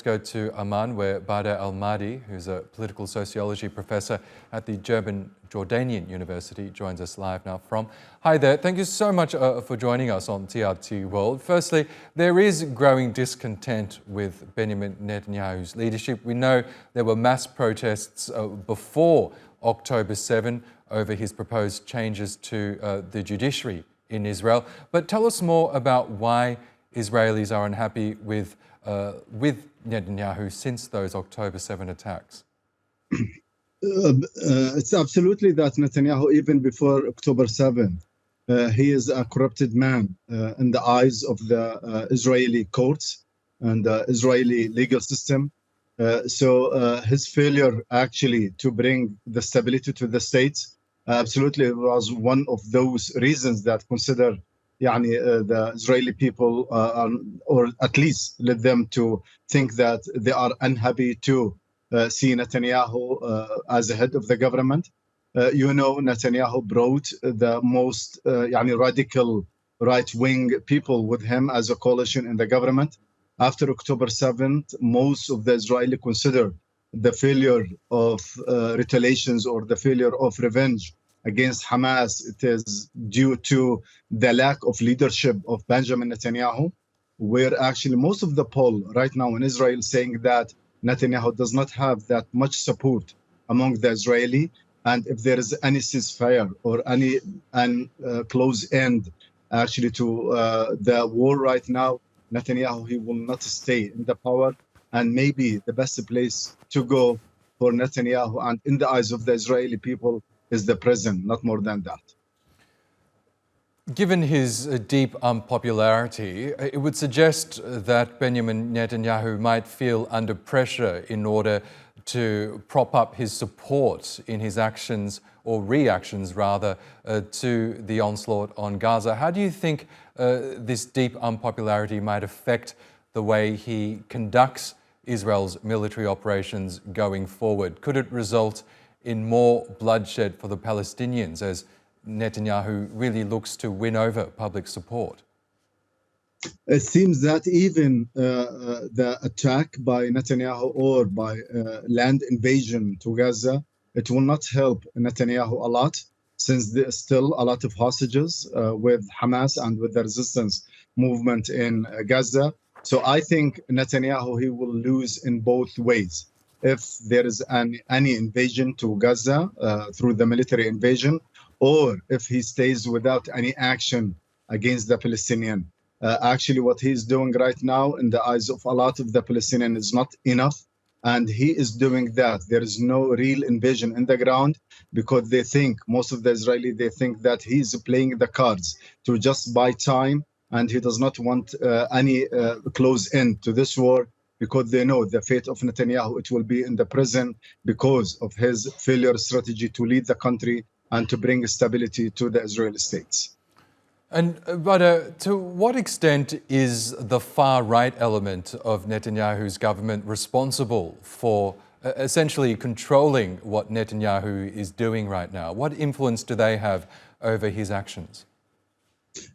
let's go to Amman, where Badr Al-Madi, who's a political sociology professor at the German Jordanian University, joins us live now from. Hi there. Thank you so much for joining us on TRT World. Firstly, there is growing discontent with Benjamin Netanyahu's leadership. We know there were mass protests before October 7 over his proposed changes to the judiciary in Israel. But tell us more about why Israelis are unhappy with Netanyahu since those October 7 attacks. It's absolutely that Netanyahu, even before October 7, he is a corrupted man in the eyes of the Israeli courts and the Israeli legal system. So his failure actually to bring the stability to the states absolutely was one of those reasons that consider the Israeli people, or at least led them to think that they are unhappy to see Netanyahu as the head of the government. Netanyahu brought the most radical right-wing people with him as a coalition in the government. After October 7th, most of the Israeli consider the failure of retaliations or the failure of revenge against Hamas. It is due to the lack of leadership of Benjamin Netanyahu, where actually most of the poll right now in Israel saying that Netanyahu does not have that much support among the Israeli. And if there is any ceasefire or any close end actually to the war right now, Netanyahu, he will not stay in the power. And maybe the best place to go for Netanyahu and in the eyes of the Israeli people is the prison, not more than that. Given his deep unpopularity, it would suggest that Benjamin Netanyahu might feel under pressure in order to prop up his support in his actions, or reactions rather, to the onslaught on Gaza. How do you think this deep unpopularity might affect the way he conducts Israel's military operations going forward? Could it result in more bloodshed for the Palestinians as Netanyahu really looks to win over public support? It seems that even the attack by Netanyahu or by land invasion to Gaza, it will not help Netanyahu a lot, since there's still a lot of hostages with Hamas and with the resistance movement in Gaza. So I think Netanyahu, he will lose in both ways. If there is any invasion to Gaza through the military invasion, or if he stays without any action against the Palestinian. Actually, what he's doing right now in the eyes of a lot of the Palestinians is not enough. And he is doing that. There is no real invasion in the ground, because they think, most of the Israelis, they think that he's playing the cards to just buy time. And he does not want any close end to this war, because they know the fate of Netanyahu, it will be in the prison because of his failure strategy to lead the country and to bring stability to the Israeli states. But to what extent is the far-right element of Netanyahu's government responsible for essentially controlling what Netanyahu is doing right now? What influence do they have over his actions?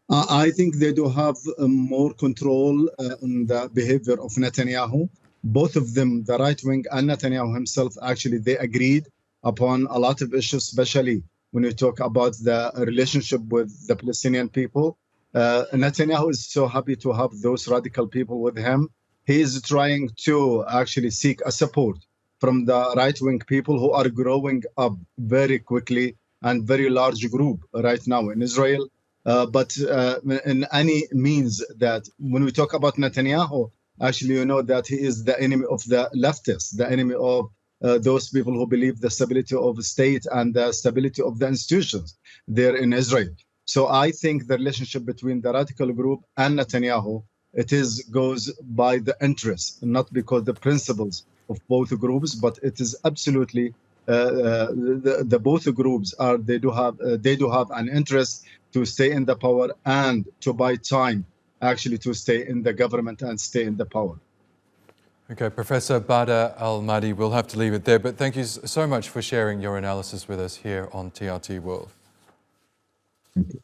I think they do have more control on the behavior of Netanyahu. Both of them, the right wing and Netanyahu himself, actually, they agreed upon a lot of issues, especially when you talk about the relationship with the Palestinian people. Netanyahu is so happy to have those radical people with him. He is trying to actually seek a support from the right-wing people who are growing up very quickly and very large group right now in Israel. But in any means that when we talk about Netanyahu, actually, you know that he is the enemy of the leftists, the enemy of those people who believe the stability of the state and the stability of the institutions there in Israel. So I think the relationship between the radical group and Netanyahu, goes by the interest, not because the principles of both groups, but it is absolutely the both groups they do have an interest to stay in the power and to buy time actually to stay in the government and stay in the power. Okay, Professor Badr Al-Madi, we'll have to leave it there, but thank you so much for sharing your analysis with us here on TRT World. Thank you.